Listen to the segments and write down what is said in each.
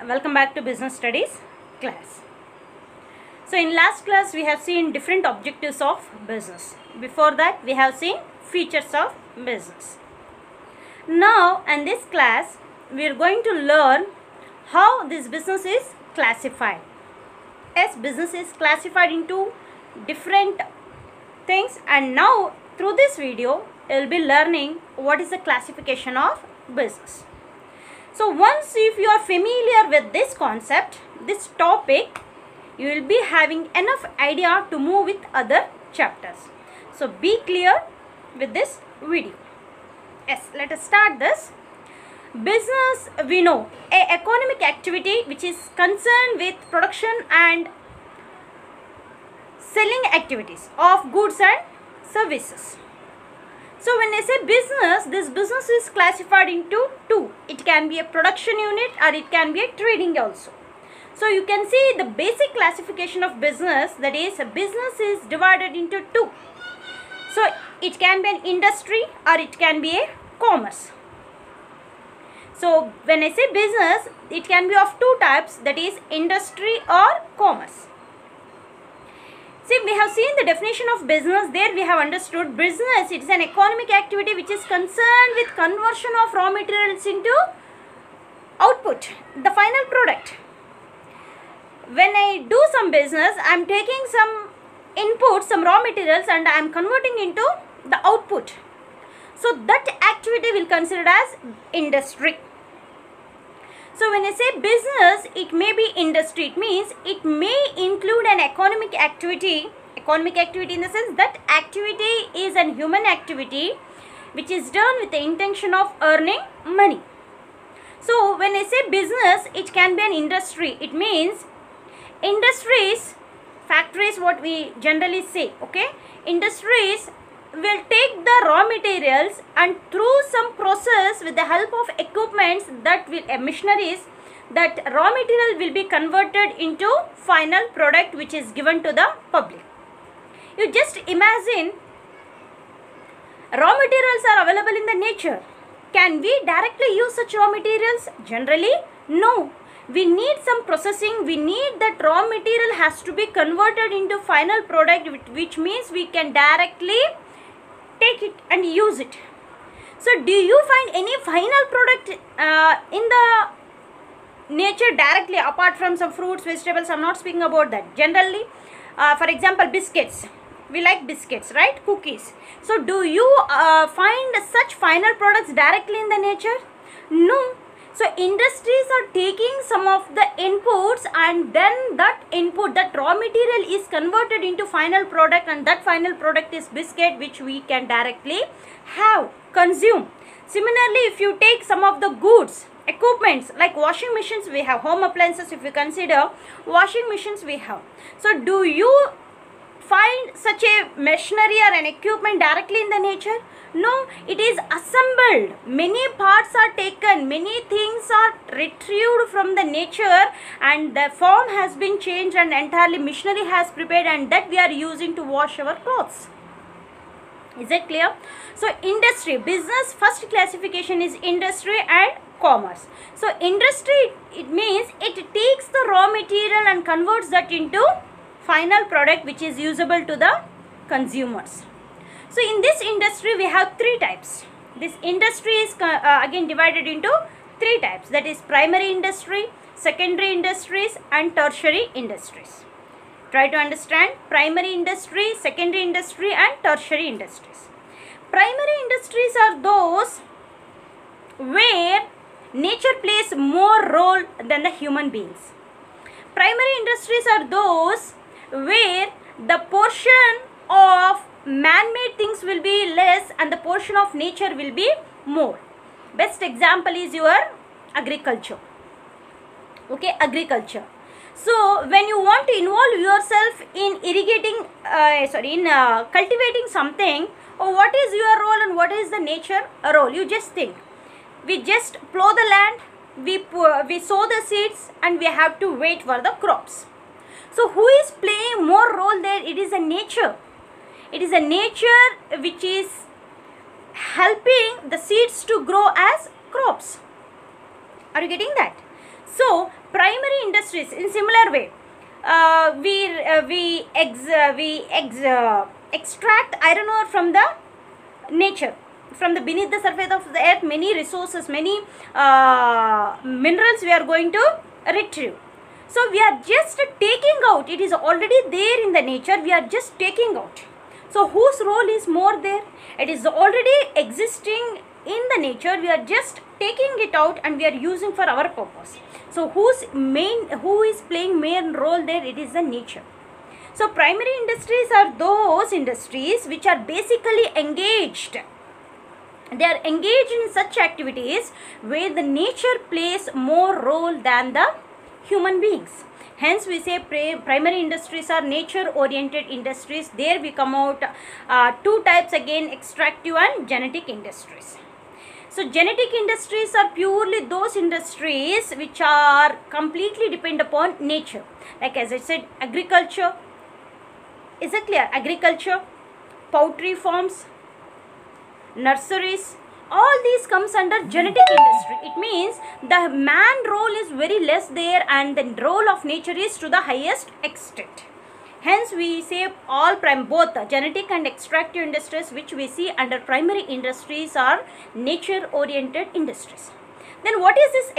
welcome back to business studies class. So in last class we have seen different objectives of business. Before that we have seen features of business. Now in this class we are going to learn how this business is classified. Yes, business is classified into different things, and now through this video you will be learning what is the classification of business. So once if you are familiar with this concept, this topic, you will be having enough idea to move with other chapters. So be clear with this video. Yes, let us start this. Business, we know, a economic activity which is concerned with production and selling activities of goods and services. So when I say business, this business is classified into two. It can be a production unit or it can be a trading also. So you can see the basic classification of business, that is, a business is divided into two. So it can be an industry or it can be a commerce. So when I say business, it can be of two types, that is industry or commerce. See, we have seen the definition of business. There we have understood business, it is an economic activity which is concerned with conversion of raw materials into output, the final product. When I do some business, I am taking some input, some raw materials, and I am converting into the output. So that activity will considered as industry. So when I say business, it may be industry. It means it may include an economic activity. Economic activity in the sense that activity is an human activity which is done with the intention of earning money. So when I say business, it can be an industry. It means industries, factories, what we generally say, okay? Industries will take the raw materials and through some process with the help of equipments that will machineries, that raw material will be converted into final product which is given to the public. You just imagine raw materials are available in the nature. Can we directly use such raw materials? Generally, no. We need some processing. We need that raw material has to be converted into final product, which means we can directly take it and use it. So do you find any final product in the nature directly, apart from some fruits, vegetables? I'm not speaking about that. Generally, for example, biscuits. We like biscuits, right? Cookies. So do you find such final products directly in the nature? No. So industries are taking some of the inputs, and then that input, that raw material is converted into final product, and that final product is biscuit which we can directly have, consume. Similarly, if you take some of the goods, equipments like washing machines, we have home appliances. If you consider washing machines, we have. So do you find such a machinery or an equipment directly in the nature? No, it is assembled. Many parts are taken, many things are retrieved from the nature, and the form has been changed and entirely machinery has prepared, and that we are using to wash our clothes. Is it clear? So industry, business, first classification is industry and commerce. So industry, it means it takes the raw material and converts that into final product which is usable to the consumers. So in this industry we have three types. This industry is again divided into three types, that is primary industry, secondary industries and tertiary industries. Try to understand primary industry, secondary industry and tertiary industries. Primary industries are those where nature plays more role than the human beings. Primary industries are those where the portion of man-made things will be less and the portion of nature will be more. Best example is your agriculture. Okay, agriculture. So when you want to involve yourself in irrigating, cultivating something, what is your role and what is the nature role? You just think. We just plow the land, we sow the seeds, and we have to wait for the crops. So who is playing more role there? It is a nature. It is a nature which is helping the seeds to grow as crops. Are you getting that? So primary industries in similar way, we extract iron ore from the nature, from the beneath the surface of the earth. Many resources, many minerals we are going to retrieve. So we are just taking out, it is already there in the nature, we are just taking out. So whose role is more there? It is already existing in the nature, we are just taking it out and we are using for our purpose. So who is playing main role there? It is the nature. So primary industries are those industries which are basically engaged. They are engaged in such activities where the nature plays more role than the human beings. Hence we say primary industries are nature oriented industries. There we come out two types again, extractive and genetic industries. So genetic industries are purely those industries which are completely depend upon nature. Like as I said, agriculture, is it clear? Agriculture, poultry farms, nurseries, all these comes under genetic industry. It means the man role is very less there and the role of nature is to the highest extent. Hence we say all both genetic and extractive industries which we see under primary industries are nature oriented industries. Then what is this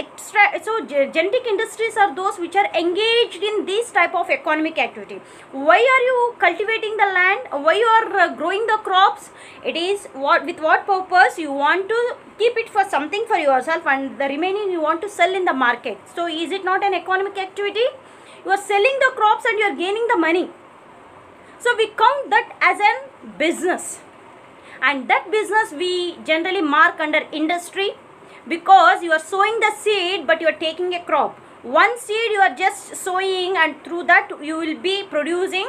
so genetic industries are those which are engaged in this type of economic activity. Why are you cultivating the land? Why you are growing the crops? It is with what purpose? You want to keep it for something for yourself and the remaining you want to sell in the market. So is it not an economic activity? You are selling the crops and you are gaining the money. So we count that as an business, and that business we generally mark under industry, because you are sowing the seed but you are taking a crop. One seed you are just sowing and through that you will be producing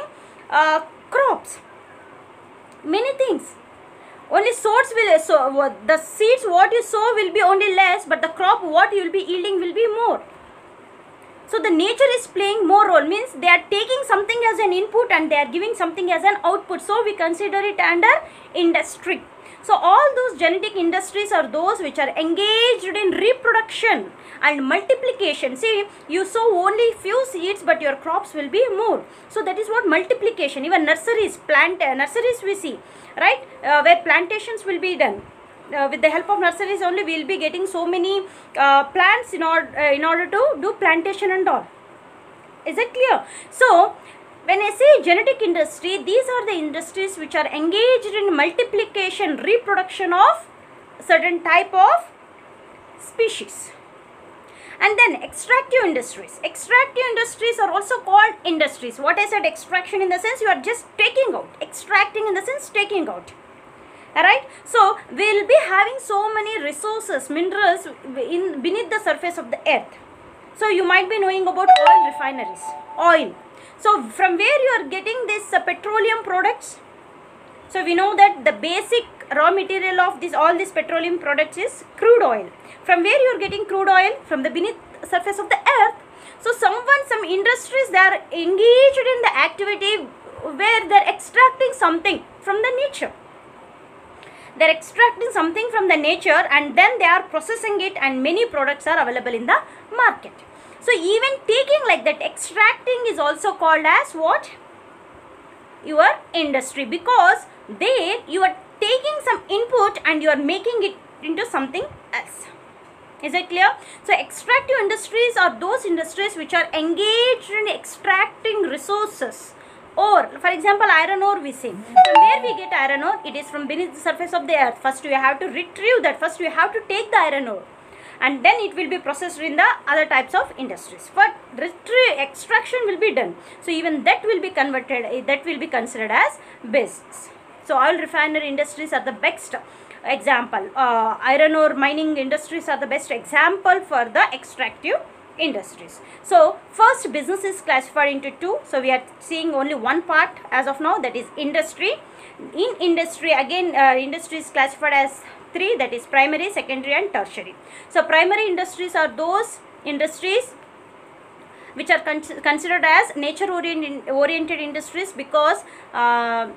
crops, many things. Only source will the seeds what you sow will be only less, but the crop what you will be yielding will be more. So the nature is playing more role, means they are taking something as an input and they are giving something as an output. So we consider it under industry. So all those genetic industries are those which are engaged in reproduction and multiplication. See, you sow only few seeds but your crops will be more. So that is what multiplication. Even nurseries, nurseries we see, right, where plantations will be done. With the help of nurseries only we will be getting so many plants in order to do plantation and all. Is it clear? So when I say genetic industry, these are the industries which are engaged in multiplication, reproduction of certain type of species. And then extractive industries. Extractive industries are also called industries. What I said, extraction in the sense you are just taking out. Extracting in the sense taking out. Alright, so we will be having so many resources, minerals beneath the surface of the earth. So you might be knowing about oil refineries, oil. So from where you are getting this petroleum products? So we know that the basic raw material of all these petroleum products is crude oil. From where you are getting crude oil? From the beneath surface of the earth. So some industries, they are engaged in the activity where they are extracting something from the nature. They are extracting something from the nature and then they are processing it, and many products are available in the market. So even taking like that, extracting is also called as what? Your industry, because there you are taking some input and you are making it into something else. Is it clear? So extractive industries are those industries which are engaged in extracting resources. Or for example, iron ore we say. From where we get iron ore? It is from beneath the surface of the earth. First we have to retrieve that. First we have to take the iron ore, and then it will be processed in the other types of industries. But extraction will be done. So even that will be converted, that will be considered as business. So oil refinery industries are the best example. Iron ore mining industries are the best example for the extractive industries. So first, business is classified into two. So we are seeing only one part as of now, that is industry. In industry again, industry is classified as three, that is primary, secondary and tertiary. So primary industries are those industries which are considered as nature oriented industries, because man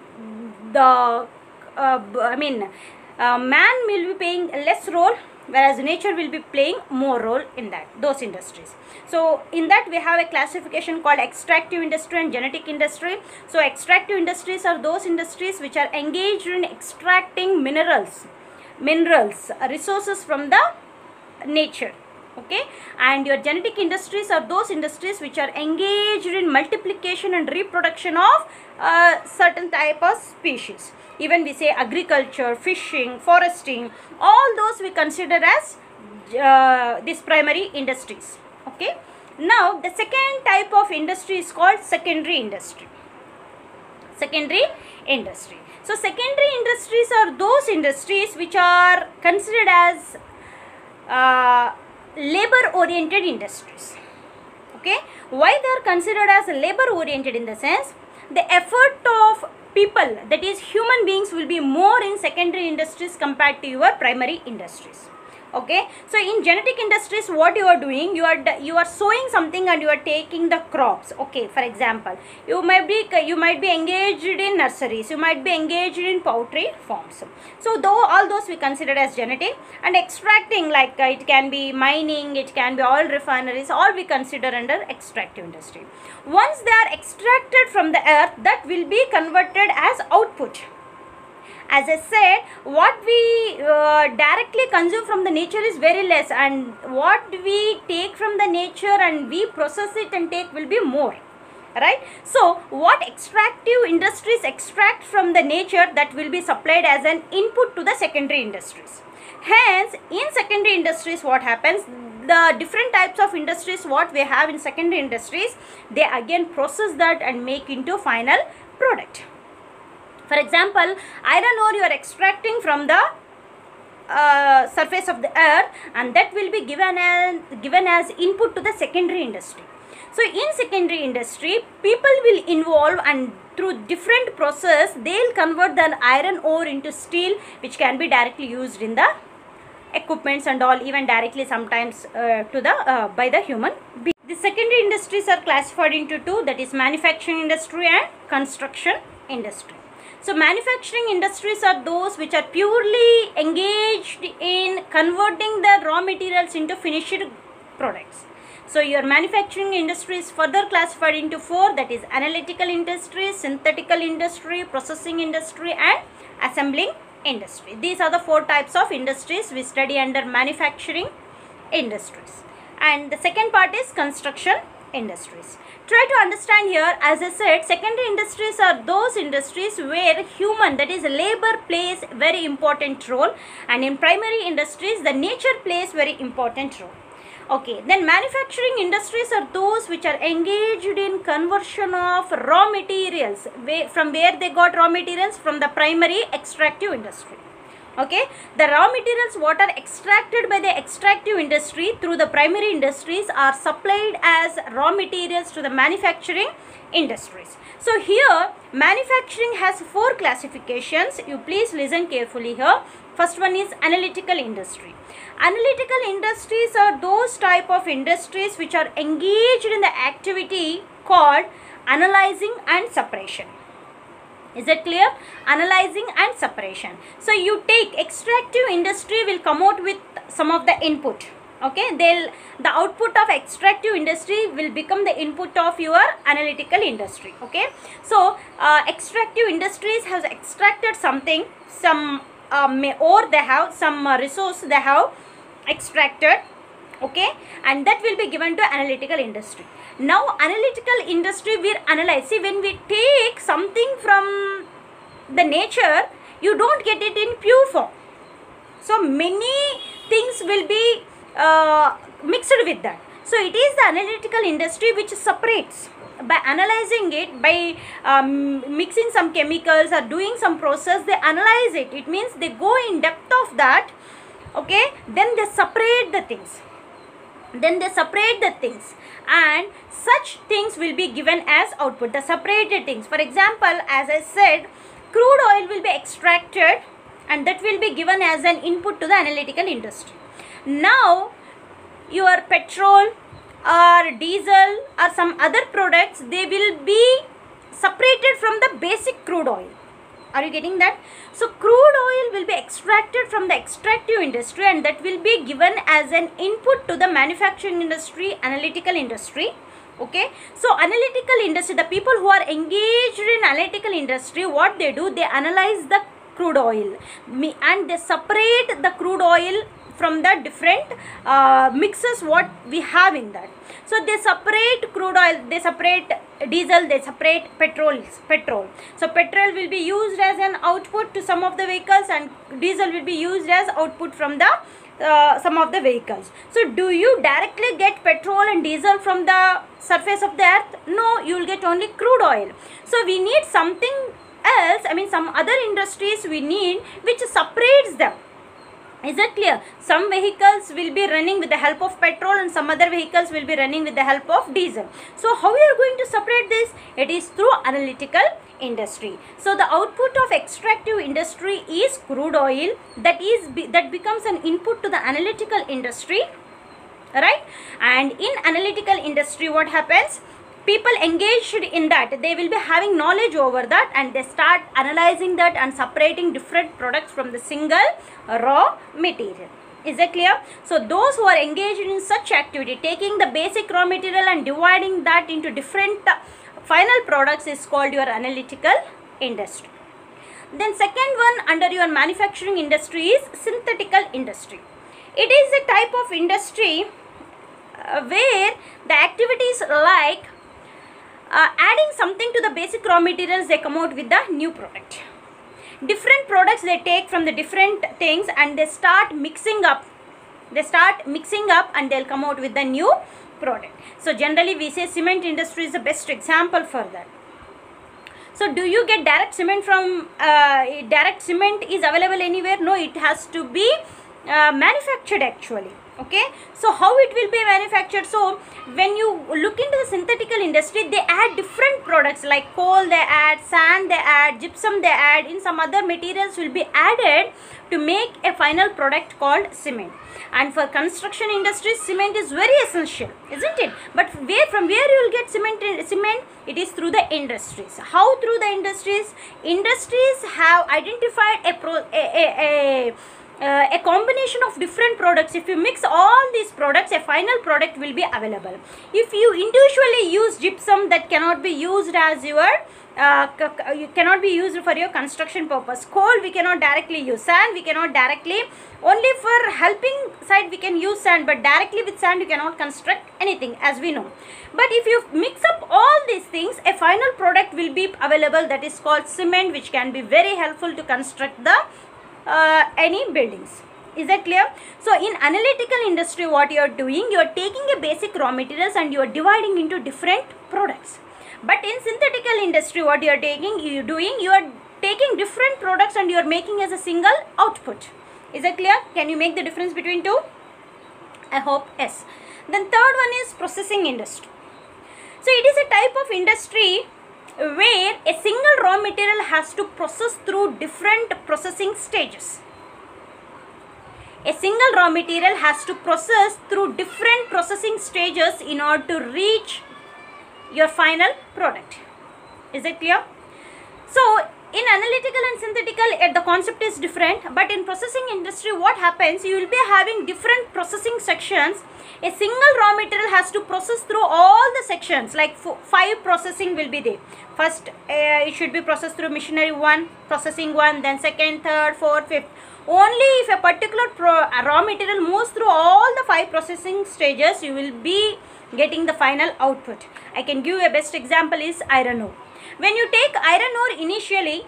will be playing less role whereas nature will be playing more role in those industries. So in that we have a classification called extractive industry and genetic industry. So extractive industries are those industries which are engaged in extracting minerals, resources from the nature. Okay, and your genetic industries are those industries which are engaged in multiplication and reproduction of certain type of species. Even we say agriculture, fishing, foresting, all those we consider as these primary industries. Okay, now the second type of industry is called secondary industry. Secondary industry. So secondary industries are those industries which are considered as labor oriented industries. Okay, why they are considered as labor oriented? In the sense, the effort of people, that is human beings, will be more in secondary industries compared to your primary industries. Okay, so in genetic industries, what you are doing, you are sowing something and you are taking the crops. Okay, for example, you might be engaged in nurseries, you might be engaged in poultry farms. So though all those we consider as genetic, and extracting, like it can be mining, it can be oil refineries, all we consider under extractive industry. Once they are extracted from the earth, that will be converted as output. As I said, what we directly consume from the nature is very less, and what we take from the nature and we process it and take will be more, right? So what extractive industries extract from the nature, that will be supplied as an input to the secondary industries. Hence, in secondary industries, what happens, the different types of industries what we have in secondary industries, they again process that and make into final product. For example, iron ore you are extracting from the surface of the earth, and that will be given as input to the secondary industry. So in secondary industry, people will involve, and through different process they will convert the iron ore into steel, which can be directly used in the equipments and all, even directly sometimes by the human being. The secondary industries are classified into two, that is manufacturing industry and construction industry. So manufacturing industries are those which are purely engaged in converting the raw materials into finished products. So your manufacturing industry is further classified into four, that is analytical industry, synthetical industry, processing industry and assembling industry. These are the four types of industries we study under manufacturing industries. And the second part is construction industries. Try to understand here, as I said, secondary industries are those industries where human, that is labor, plays very important role, and in primary industries the nature plays very important role. Okay, then manufacturing industries are those which are engaged in conversion of raw materials. From where they got raw materials? From the primary extractive industry. Okay, the raw materials what are extracted by the extractive industry through the primary industries are supplied as raw materials to the manufacturing industries. So here manufacturing has four classifications. You please listen carefully here. First one is analytical industry. Analytical industries are those type of industries which are engaged in the activity called analyzing and separation. Is it clear? Analyzing and separation. So you take extractive industry will come out with some of the input. Okay, the output of extractive industry will become the input of your analytical industry. Okay, so extractive industries has extracted something, some ore they have, some resource they have extracted. Okay, and that will be given to analytical industry. Now analytical industry will analyze. See, when we take something from the nature, you don't get it in pure form. So many things will be mixed with that. So it is the analytical industry which separates. By analyzing it, by mixing some chemicals or doing some process, they analyze it. It means they go in depth of that. Okay, then they separate the things. And such things will be given as output, the separated things. For example, as I said, crude oil will be extracted and that will be given as an input to the analytical industry. Now your petrol or diesel or some other products, they will be separated from the basic crude oil. Are you getting that? So crude oil will be extracted from the extractive industry, and that will be given as an input to the manufacturing industry, analytical industry. Okay, so analytical industry, the people who are engaged in analytical industry, what they do, they analyze the crude oil and they separate the crude oil from the different mixes what we have in that. So they separate crude oil, they separate diesel, they separate petrol. So petrol will be used as an output to some of the vehicles, and diesel will be used as output from the some of the vehicles. So do you directly get petrol and diesel from the surface of the earth? No, you will get only crude oil. So we need something else, I mean some other industries we need which separates them. Is that clear? Some vehicles will be running with the help of petrol and some other vehicles will be running with the help of diesel. So how we are going to separate this? It is through analytical industry. So the output of extractive industry is crude oil, that becomes an input to the analytical industry, right? And in analytical industry what happens? People engaged in that, they will be having knowledge over that, and they start analyzing that and separating different products from the single raw material. Is that clear? So those who are engaged in such activity, taking the basic raw material and dividing that into different final products, is called your analytical industry. Then second one under your manufacturing industry is synthetical industry. It is a type of industry where the activities like adding something to the basic raw materials, they come out with the new product. Different products they take from the different things and they start mixing up. And they'll come out with the new product. So generally we say cement industry is the best example for that. So do you get direct cement from, direct cement is available anywhere? No, it has to be manufactured actually. Okay, so how it will be manufactured? So when you look into the synthetical industry, they add different products like coal they add, sand they add, gypsum they add, in some other materials will be added to make a final product called cement. And for construction industry, cement is very essential, isn't it? But from where you will get cement? It is through the industries. How through the industries? Industries have identified a combination of different products. If you mix all these products, a final product will be available. If you individually use gypsum, that cannot be used as your cannot be used for your construction purpose. Coal we cannot directly use, sand we cannot directly, only for helping side we can use sand, but directly with sand you cannot construct anything, as we know. But if you mix up all these things, a final product will be available, that is called cement, which can be very helpful to construct the any buildings. Is that clear? So in analytical industry what you are doing, you are taking a basic raw materials and you are dividing into different products. But in synthetical industry what you are taking, you are taking different products and you are making as a single output. Is that clear? Can you make the difference between two? I hope yes. Then third one is processing industry. So it is a type of industry where a single raw material has to process through different processing stages. A single raw material has to process through different processing stages in order to reach your final product. Is it clear? So in analytical and synthetical the concept is different, but in processing industry what happens, you will be having different processing sections. A single raw material has to process through all the sections, like 5 processing will be there. First it should be processed through machinery 1, processing 1, then second, third, fourth, fifth. Only if a particular raw material moves through all the 5 processing stages, you will be getting the final output. I can give you a best example is iron ore. When you take iron ore initially,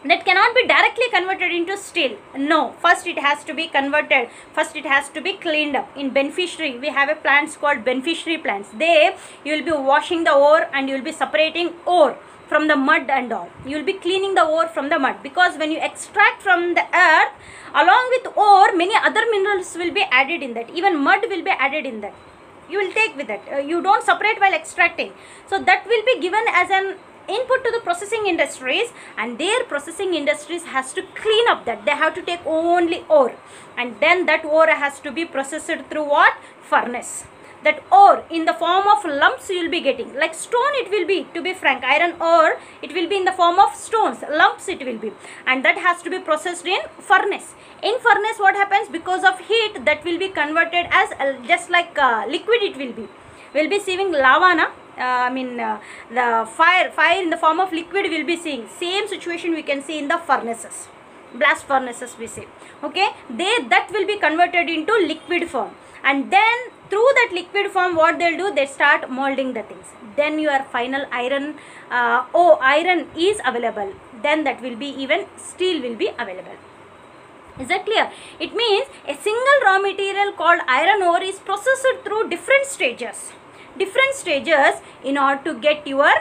that cannot be directly converted into steel. No, first it has to be converted. First it has to be cleaned up. In beneficiary, we have a plants called beneficiary plants. There you will be washing the ore and you will be separating ore from the mud and all. You will be cleaning the ore from the mud, because when you extract from the earth, along with ore, many other minerals will be added in that. Even mud will be added in that. You will take with that. You don't separate while extracting. So that will be given as an input to the processing industries, and their processing industries has to clean up that. They have to take only ore, and then that ore has to be processed through what? Furnace. that ore in the form of lumps you will be getting. Like stone it will be, to be frank, iron ore it will be in the form of stones, lumps it will be, and that has to be processed in furnace. In furnace what happens, because of heat that will be converted as just like liquid it will be. We'll be seeing lava na, the fire in the form of liquid will be seeing. Same situation we can see in the furnaces, blast furnaces we say. Okay, that will be converted into liquid form, and then through that liquid form what they'll do, they start molding the things. Then your final iron iron is available. Then that will be, even steel will be available. Is that clear? It means a single raw material called iron ore is processed through different stages in order to get your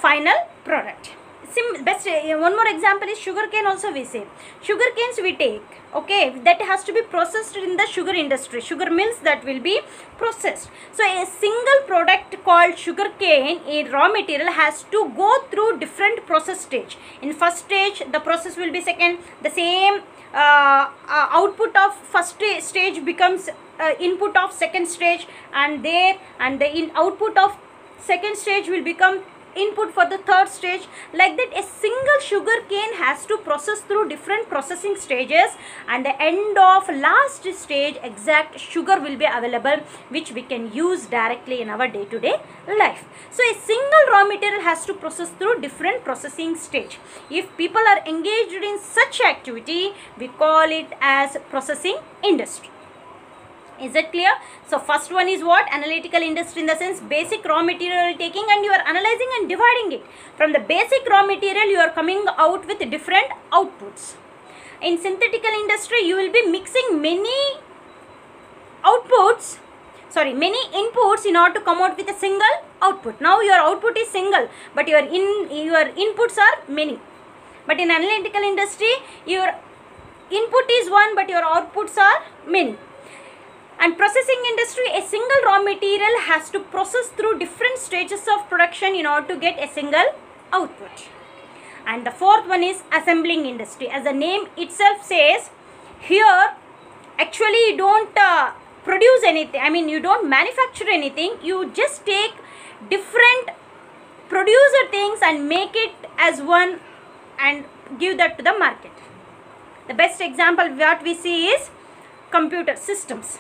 final product. One more example is sugar cane. Also we say sugar canes we take, okay, that has to be processed in the sugar industry, sugar mills that will be processed. So a single product called sugar cane, a raw material, has to go through different process stage. In first stage the process will be second, the same output of first stage becomes input of second stage, and the output of second stage will become input for the third stage. Like that, a single sugar cane has to process through different processing stages, and the end of last stage exact sugar will be available, which we can use directly in our day-to-day life. So a single raw material has to process through different processing stage. If people are engaged in such activity, we call it as processing industry. Is it clear? So first one is what? Analytical industry, in the sense basic raw material taking and you are analyzing and dividing it. From the basic raw material you are coming out with different outputs. In synthetical industry you will be mixing many inputs in order to come out with a single output. Now your output is single, but your inputs are many. But in analytical industry your input is one, but your outputs are many. And processing industry, a single raw material has to process through different stages of production in order to get a single output. And the fourth one is assembling industry. As the name itself says, here actually you don't produce anything, you don't manufacture anything, you just take different producer things and make it as one and give that to the market. The best example what we see is computer systems.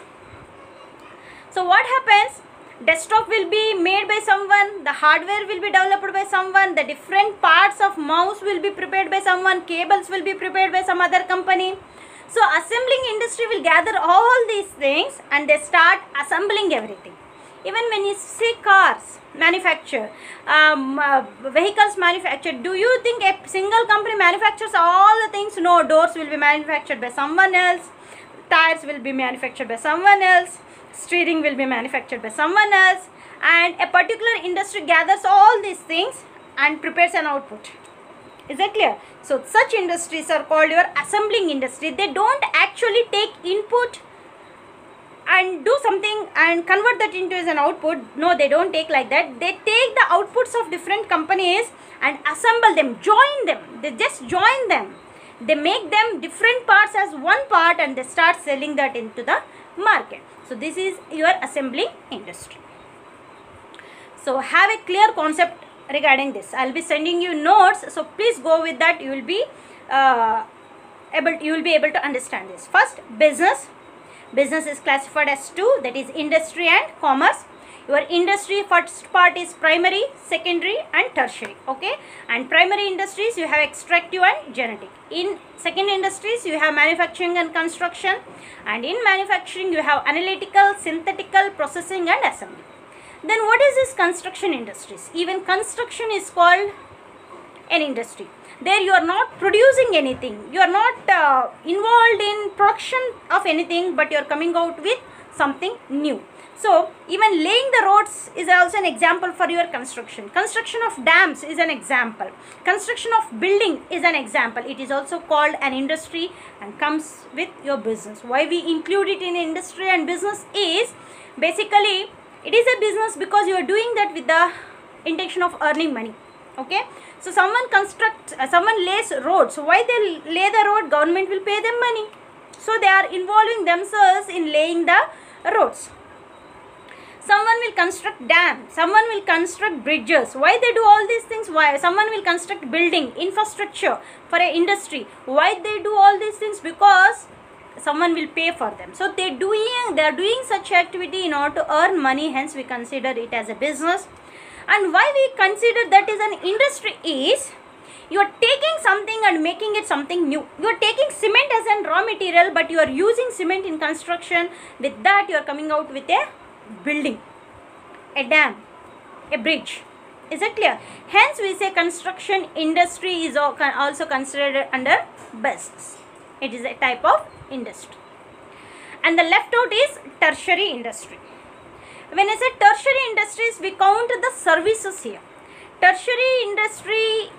So what happens? Desktop will be made by someone, the hardware will be developed by someone, the different parts of mouse will be prepared by someone, cables will be prepared by some other company. So assembling industry will gather all these things and they start assembling everything. Even when you see cars manufacture, vehicles manufacture, do you think a single company manufactures all the things? No, doors will be manufactured by someone else, tires will be manufactured by someone else, steering will be manufactured by someone else, and a particular industry gathers all these things and prepares an output. Is that clear? So such industries are called your assembling industry. They don't actually take input and do something and convert that into as an output. No, they don't take like that. They take the outputs of different companies and assemble them, join them. They just join them. They make them different parts as one part and they start selling that into the market. So this is your assembling industry. So have a clear concept regarding this. I will be sending you notes, so please go with that. You will be able to understand this. First, business. Business is classified as two, that is industry and commerce. Your industry first part is primary, secondary and tertiary. Okay, and primary industries you have extractive and genetic. In second industries you have manufacturing and construction, and in manufacturing you have analytical, synthetical, processing and assembly. Then what is this construction industries? Even construction is called an industry. There you are not producing anything, you are not involved in production of anything, but you are coming out with something new. So even laying the roads is also an example for your construction. Construction of dams is an example. Construction of building is an example. It is also called an industry and comes with your business. Why we include it in industry and business is basically it is a business because you are doing that with the intention of earning money. Okay, so someone lays roads. Why they lay the road? Government will pay them money. So they are involving themselves in laying the roads. someone will construct dams, someone will construct bridges. Why they do all these things? Why? Someone will construct building, infrastructure for an industry. Why they do all these things? Because someone will pay for them. So they are doing such activity in order to earn money, hence we consider it as a business. And why we consider that is an industry is, you are taking something and making it something new. You are taking cement as a raw material, but you are using cement in construction. With that, you are coming out with a building, a dam, a bridge. Is it clear? Hence, we say construction industry is also considered under business. It is a type of industry. And the left out is tertiary industry. When I say tertiary industries, we count the services here. Tertiary industry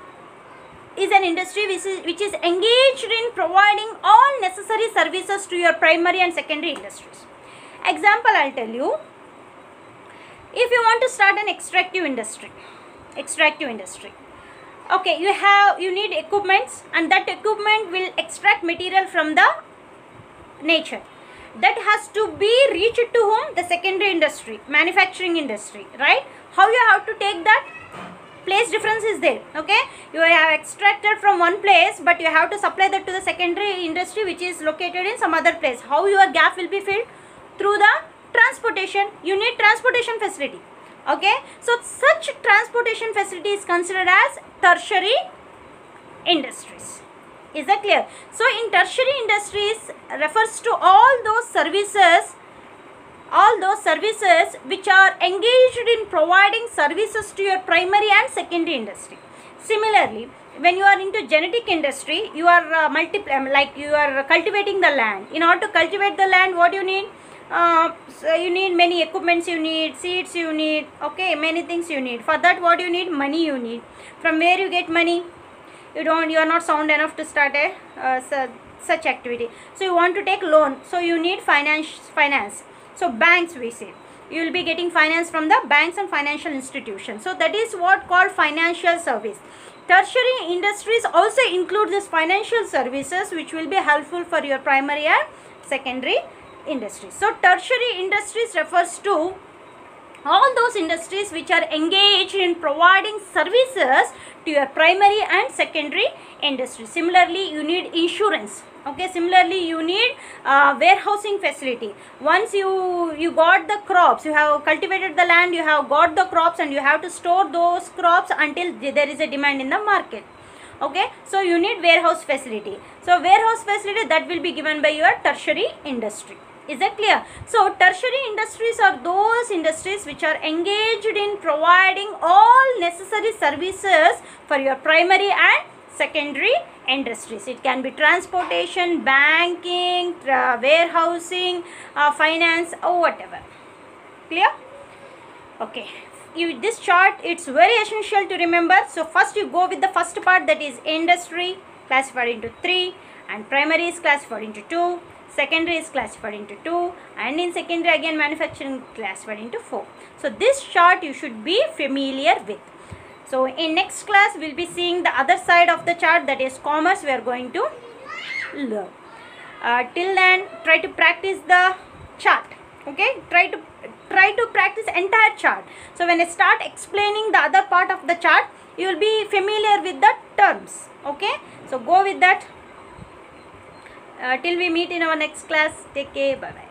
is an industry which is engaged in providing all necessary services to your primary and secondary industries. Example, I'll tell you. If you want to start an extractive industry, okay, you need equipments, and that equipment will extract material from the nature. That has to be reached to whom? The secondary industry, manufacturing industry, right? How you have to take that? Place difference is there, okay? You have extracted from one place, but you have to supply that to the secondary industry which is located in some other place. How your gap will be filled? Through the transportation. You need transportation facility, okay? So such transportation facility is considered as tertiary industries. Is that clear? So in tertiary industries refers to all those services which are engaged in providing services to your primary and secondary industry. Similarly, when you are into genetic industry, you are you are cultivating the land. In order to cultivate the land, what you need? So you need many equipments, you need seeds, you need, okay, many things you need. For that, what you need? Money you need. From where you get money? You are not sound enough to start a such activity. So you want to take loan. So you need finance. So banks, we say. You will be getting finance from the banks and financial institutions. So that is what called financial service. Tertiary industries also include this financial services which will be helpful for your primary and secondary industries. So tertiary industries refers to all those industries which are engaged in providing services to your primary and secondary industry. Similarly, you need insurance. Okay, similarly you need warehousing facility. Once you got the crops, you have cultivated the land, you have got the crops, and you have to store those crops until there is a demand in the market. Okay, so you need warehouse facility. So warehouse facility that will be given by your tertiary industry. Is that clear? So tertiary industries are those industries which are engaged in providing all necessary services for your primary and secondary industries. It can be transportation, banking, warehousing, finance, or whatever. Clear? Okay. This chart, it's very essential to remember. So first you go with the first part, that is industry, classified into 3, and primary is classified into 2. Secondary is classified into 2, and in secondary again manufacturing classified into 4. So this chart you should be familiar with. So in next class we will be seeing the other side of the chart, that is commerce. We are going to learn. Till then, try to practice the chart. Okay, try to practice entire chart. So when I start explaining the other part of the chart, you will be familiar with the terms. Okay, so go with that. Till we meet in our next class, take care, bye bye.